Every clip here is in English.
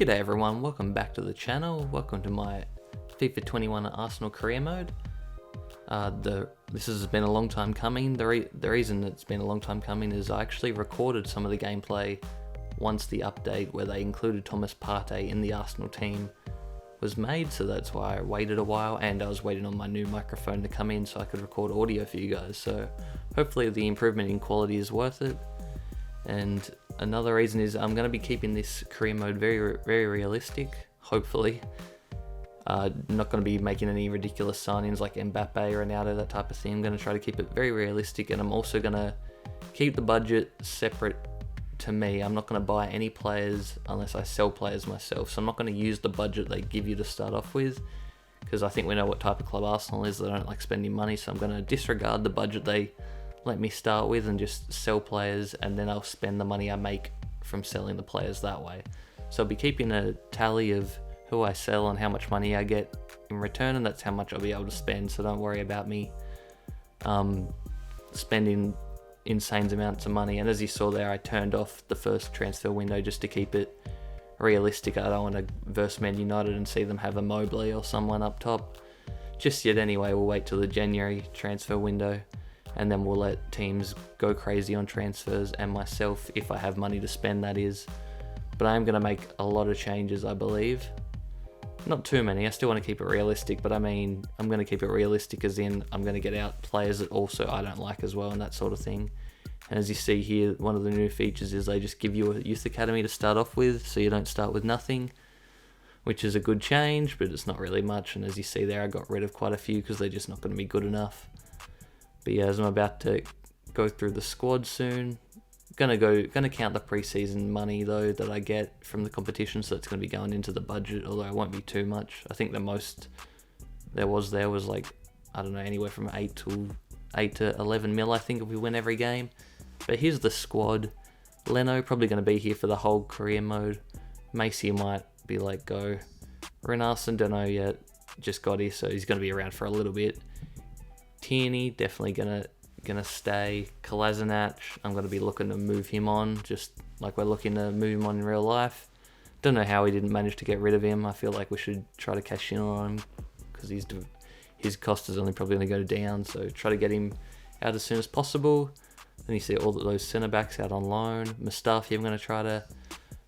G'day everyone, welcome back to the channel. Welcome to my FIFA 21 Arsenal career mode. This has been a long time coming. The reason it's been a long time coming is I actually recorded some of the gameplay once the update where they included Thomas Partey in the Arsenal team was made, so that's why I waited a while, and I was waiting on my new microphone to come in so I could record audio for you guys. So hopefully the improvement in quality is worth it. And another reason is I'm going to be keeping this career mode very realistic, hopefully. Not going to be making any ridiculous signings like Mbappe, Ronaldo, that type of thing. I'm going to try to keep it very realistic, and I'm also going to keep the budget separate to me. I'm not going to buy any players unless I sell players myself, so I'm not going to use the budget they give you to start off with, because I think we know what type of club Arsenal is. They don't like spending money, so I'm going to disregard the budget they let me start with and just sell players, and then I'll spend the money I make from selling the players that way. So I'll be keeping a tally of who I sell and how much money I get in return, and that's how much I'll be able to spend, so don't worry about me spending insane amounts of money. And as you saw there, I turned off the first transfer window just to keep it realistic. I don't want to verse Man United and see them have a Mobley or someone up top just yet. Anyway, we'll wait till the January transfer window, and then we'll let teams go crazy on transfers, and myself, if I have money to spend, that is. But I am going to make a lot of changes, I believe. Not too many, I still want to keep it realistic, but I mean, I'm going to keep it realistic as in I'm going to get out players that also I don't like as well, and that sort of thing. And as you see here, one of the new features is they just give you a youth academy to start off with, so you don't start with nothing, which is a good change, but it's not really much. And as you see there, I got rid of quite a few because they're just not going to be good enough. But yeah, as I'm about to go through the squad soon, gonna count the preseason money though that I get from the competition, so it's gonna be going into the budget, although it won't be too much. I think the most there was like, I don't know, anywhere from 8 to 11 mil, I think, if we win every game. But here's the squad. Leno probably gonna be here for the whole career mode. Macy might be let go. Renarsson, don't know yet, just got here, so he's gonna be around for a little bit. Tierney definitely gonna stay. Kolasinac, I'm gonna be looking to move him on, just like we're looking to move him on in real life. Don't know how we didn't manage to get rid of him. I feel like we should try to cash in on him because his cost is only probably gonna go down. So try to get him out as soon as possible. Then you see all those centre backs out on loan. Mustafi, I'm gonna try to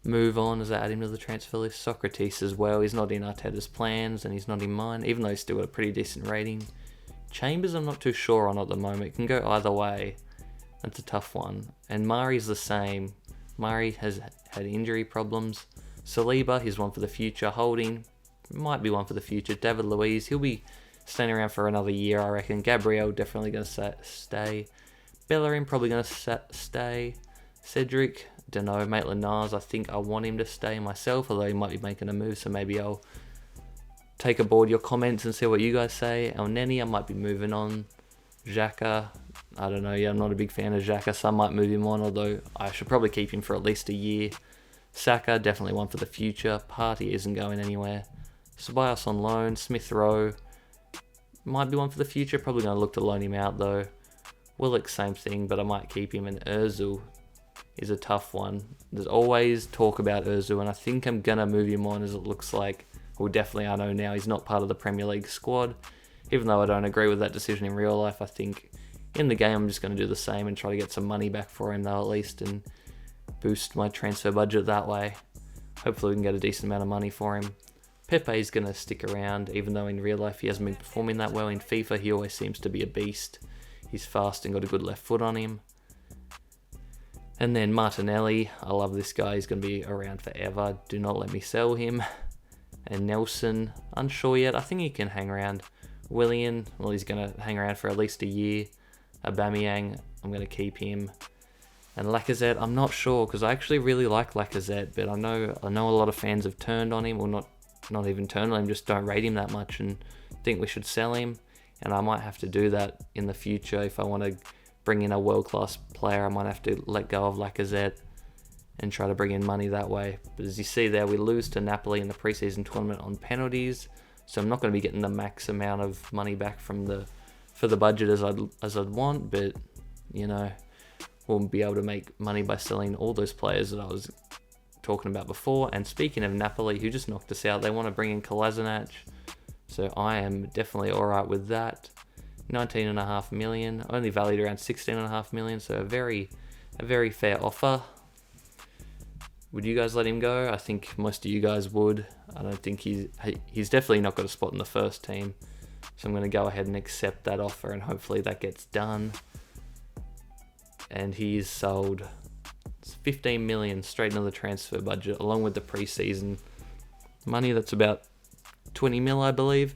move on as I add him to the transfer list. Socrates as well. He's not in Arteta's plans and he's not in mine, even though he's still got a pretty decent rating. Chambers I'm not too sure on at the moment. It can go either way. That's a tough one. And Mari's the same. Mari has had injury problems. Saliba, he's one for the future. Holding, might be one for the future. David Luiz, he'll be staying around for another year, I reckon. Gabriel, definitely going to stay. Bellerin, probably going to stay. Cedric, don't know. Maitland-Niles, I think I want him to stay myself, although he might be making a move, so maybe I'll take aboard your comments and see what you guys say. El Neni, I might be moving on. Xhaka, I don't know. Yeah, I'm not a big fan of Xhaka, so I might move him on, although I should probably keep him for at least a year. Saka, definitely one for the future. Partey isn't going anywhere. Ceballos on loan. Smith Rowe might be one for the future. Probably going to look to loan him out, though. Willock, same thing, but I might keep him. And Ozil is a tough one. There's always talk about Ozil, and I think I'm going to move him on, as it looks like. Well, definitely I know now he's not part of the Premier League squad. Even though I don't agree with that decision in real life, I think in the game I'm just going to do the same and try to get some money back for him though, at least, and boost my transfer budget that way. Hopefully we can get a decent amount of money for him. Pepe's going to stick around, even though in real life he hasn't been performing that well. In FIFA he always seems to be a beast. He's fast and got a good left foot on him. And then Martinelli, I love this guy. He's going to be around forever. Do not let me sell him. And Nelson, unsure yet. I think he can hang around. Willian, well, he's going to hang around for at least a year. Aubameyang, I'm going to keep him. And Lacazette, I'm not sure, because I actually really like Lacazette, but I know a lot of fans have turned on him, or not even turned on him, just don't rate him that much and think we should sell him. And I might have to do that in the future. If I want to bring in a world-class player, I might have to let go of Lacazette and try to bring in money that way. But as you see there, we lose to Napoli in the preseason tournament on penalties, so I'm not going to be getting the max amount of money back for the budget as I'd want, but you know, we'll be able to make money by selling all those players that I was talking about before. And speaking of Napoli, who just knocked us out, they want to bring in Kolasinac. So I am definitely alright with that. 19.5 million, only valued around 16.5 million, so a very fair offer. Would you guys let him go? I think most of you guys would. I don't think he's definitely not got a spot in the first team. So I'm going to go ahead and accept that offer, and hopefully that gets done. And he is sold. It's 15 million straight into the transfer budget, along with the preseason money. That's about 20 mil, I believe.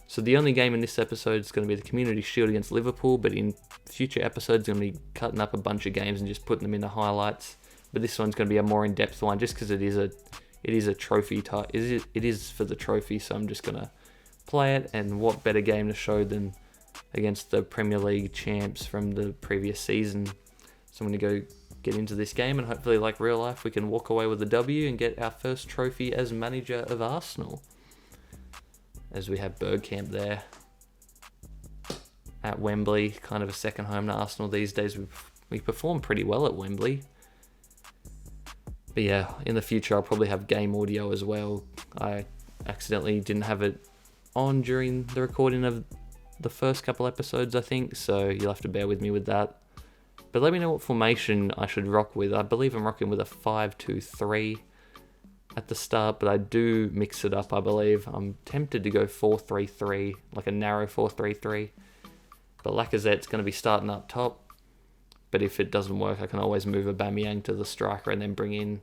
So the only game in this episode is going to be the Community Shield against Liverpool, but in future episodes, I'm going to be cutting up a bunch of games and just putting them into highlights. But this one's going to be a more in-depth one, just because it is a trophy type. It is for the trophy, so I'm just going to play it. And what better game to show than against the Premier League champs from the previous season? So I'm going to go get into this game, and hopefully, like real life, we can walk away with a W and get our first trophy as manager of Arsenal. As we have Bergkamp there at Wembley, kind of a second home to Arsenal these days. We perform pretty well at Wembley. But yeah, in the future I'll probably have game audio as well. I accidentally didn't have it on during the recording of the first couple episodes, I think, so you'll have to bear with me with that. But let me know what formation I should rock with. I believe I'm rocking with a 5-2-3 at the start, but I do mix it up, I believe. I'm tempted to go 4-3-3, like a narrow 4-3-3. But Lacazette's going to be starting up top. But if it doesn't work, I can always move Aubameyang to the striker and then bring in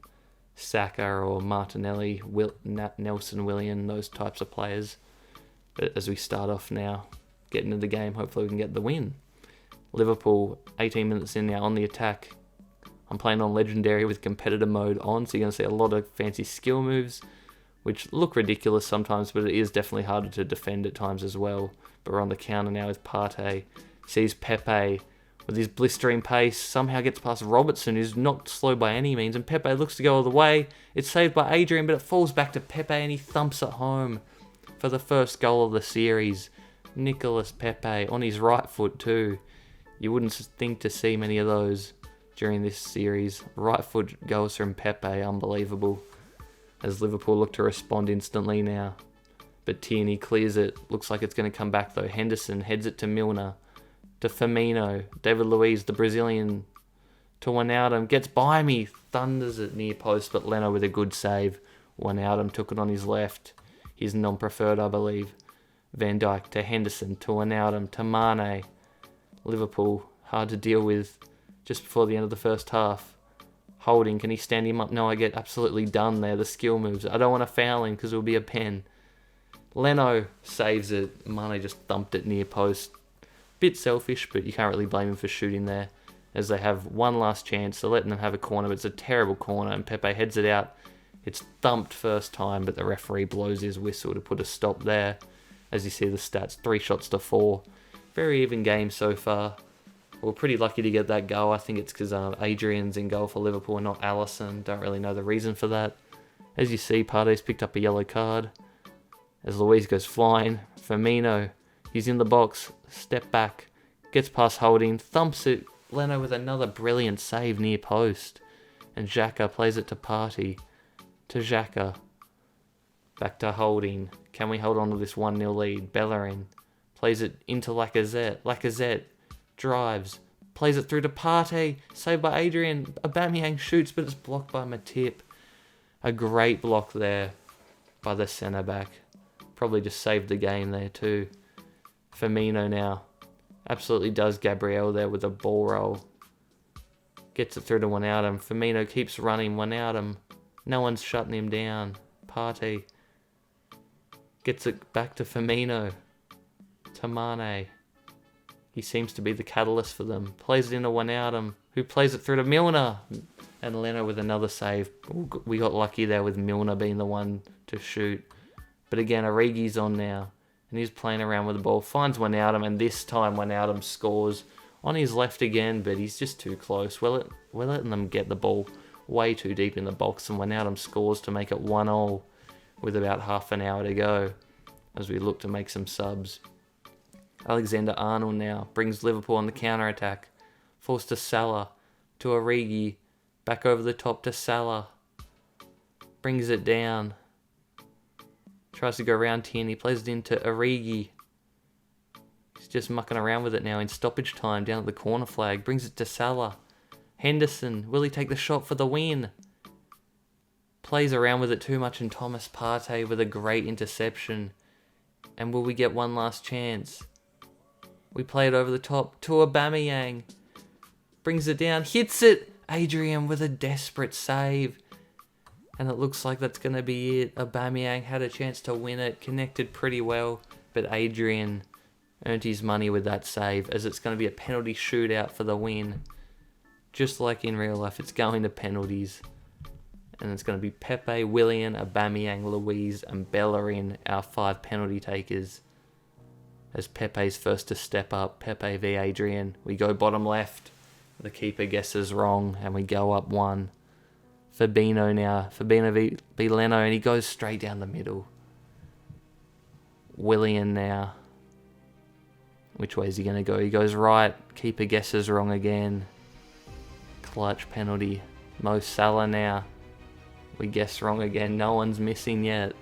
Saka or Martinelli, Nelson William, those types of players. But as we start off now, getting into the game, hopefully we can get the win. Liverpool, 18 minutes in now on the attack. I'm playing on Legendary with competitor mode on, so you're going to see a lot of fancy skill moves, which look ridiculous sometimes, but it is definitely harder to defend at times as well. But we're on the counter now with Partey. Sees Pepe with his blistering pace, somehow gets past Robertson, who's not slow by any means, and Pepe looks to go all the way. It's saved by Adrian, but it falls back to Pepe, and he thumps it home for the first goal of the series. Nicolas Pepe on his right foot too. You wouldn't think to see many of those during this series. Right foot goals from Pepe, unbelievable. As Liverpool look to respond instantly now. But Tierney clears it. Looks like it's going to come back though. Henderson heads it to Milner. To Firmino. David Luiz, the Brazilian. To Wijnaldum. Gets by me. Thunders it near post, but Leno with a good save. Wijnaldum took it on his left. His non-preferred, I believe. Van Dijk to Henderson. To Wijnaldum. To Mane. Liverpool, hard to deal with just before the end of the first half. Holding, can he stand him up? No, I get absolutely done there. The skill moves. I don't want to foul him because it will be a pen. Leno saves it. Mane just thumped it near post. Bit selfish, but you can't really blame him for shooting there. As they have one last chance, they're letting them have a corner, but it's a terrible corner, and Pepe heads it out. It's thumped first time, but the referee blows his whistle to put a stop there. As you see the stats, 3 shots to 4. Very even game so far. We're pretty lucky to get that goal. I think it's because Adrian's in goal for Liverpool and not Alisson. Don't really know the reason for that. As you see, Partey's picked up a yellow card. As Luiz goes flying. Firmino, he's in the box. Step back. Gets past Holding. Thumps it. Leno with another brilliant save near post. And Xhaka plays it to Partey. To Xhaka. Back to Holding. Can we hold on to this 1-0 lead? Bellerin plays it into Lacazette. Lacazette drives. Plays it through to Partey. Saved by Adrian. Aubameyang shoots, but it's blocked by Matip. A great block there by the centre-back. Probably just saved the game there too. Firmino now. Absolutely does Gabriel there with a ball roll. Gets it through to Wijnaldum. Firmino keeps running. Wijnaldum. No one's shutting him down. Partey. Gets it back to Firmino. To Mane. He seems to be the catalyst for them. Plays it into Wijnaldum, who plays it through to Milner. And Leno with another save. We got lucky there with Milner being the one to shoot. But again, Origi's on now. And he's playing around with the ball. Finds Wijnaldum, and this time Wijnaldum scores on his left again, but he's just too close. We're letting them get the ball way too deep in the box, and Wijnaldum scores to make it 1-0 with about half an hour to go as we look to make some subs. Alexander-Arnold now brings Liverpool on the counter-attack. Falls to Salah, to Origi, back over the top to Salah. Brings it down. Tries to go around Tierney. Plays it into Origi. He's just mucking around with it now in stoppage time down at the corner flag. Brings it to Salah. Henderson. Will he take the shot for the win? Plays around with it too much, and Thomas Partey with a great interception. And will we get one last chance? We play it over the top to Aubameyang. Brings it down. Hits it. Adrian with a desperate save. And it looks like that's going to be it. Aubameyang had a chance to win it. Connected pretty well. But Adrian earned his money with that save, as it's going to be a penalty shootout for the win. Just like in real life, it's going to penalties. And it's going to be Pepe, Willian, Aubameyang, Luiz, and Bellerin, our 5 penalty takers. As Pepe's first to step up. Pepe v Adrian. We go bottom left. The keeper guesses wrong, and we go up 1. Fabinho now. Fabinho v Leno, and he goes straight down the middle. Willian now. Which way is he going to go? He goes right. Keeper guesses wrong again. Clutch penalty. Mo Salah now. We guess wrong again. No one's missing yet.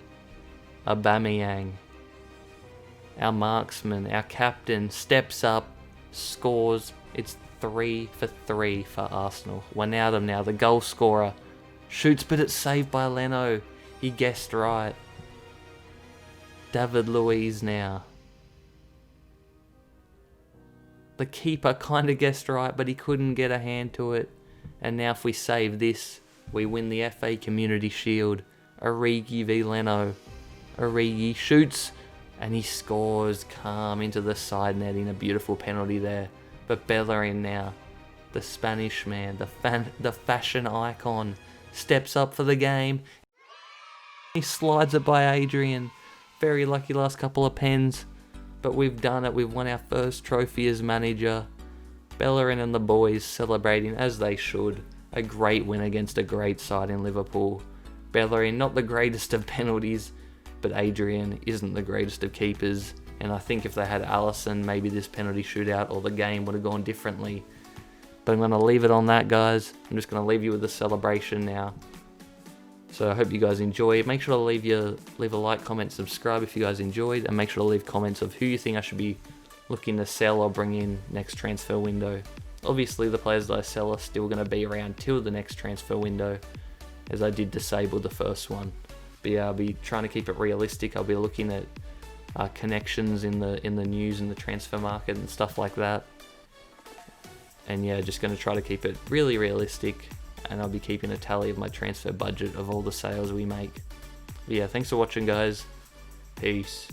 Aubameyang. Our marksman, our captain, steps up, scores. It's 3 for 3 for Arsenal. Wijnaldum now, the goal scorer. Shoots, but it's saved by Leno. He guessed right. David Luiz now. The keeper kind of guessed right, but he couldn't get a hand to it. And now if we save this, we win the FA Community Shield. Origi v Leno. Origi shoots, and he scores calm into the side netting. A beautiful penalty there. But Bellerin now, the Spanish man, the fashion icon, steps up for the game. He slides it by Adrian. Very lucky last couple of pens. But we've done it. We've won our first trophy as manager. Bellerin and the boys celebrating as they should. A great win against a great side in Liverpool. Bellerin, not the greatest of penalties, but Adrian isn't the greatest of keepers. And I think if they had Alisson, maybe this penalty shootout or the game would have gone differently. But I'm going to leave it on that, guys. I'm just going to leave you with the celebration now. So I hope you guys enjoy. Make sure to leave a like, comment, subscribe if you guys enjoyed. And make sure to leave comments of who you think I should be looking to sell or bring in next transfer window. Obviously, the players that I sell are still going to be around till the next transfer window, as I did disable the first one. But yeah, I'll be trying to keep it realistic. I'll be looking at connections in the news and the transfer market and stuff like that. And yeah, just going to try to keep it really realistic, and I'll be keeping a tally of my transfer budget of all the sales we make. But yeah, thanks for watching, guys. Peace.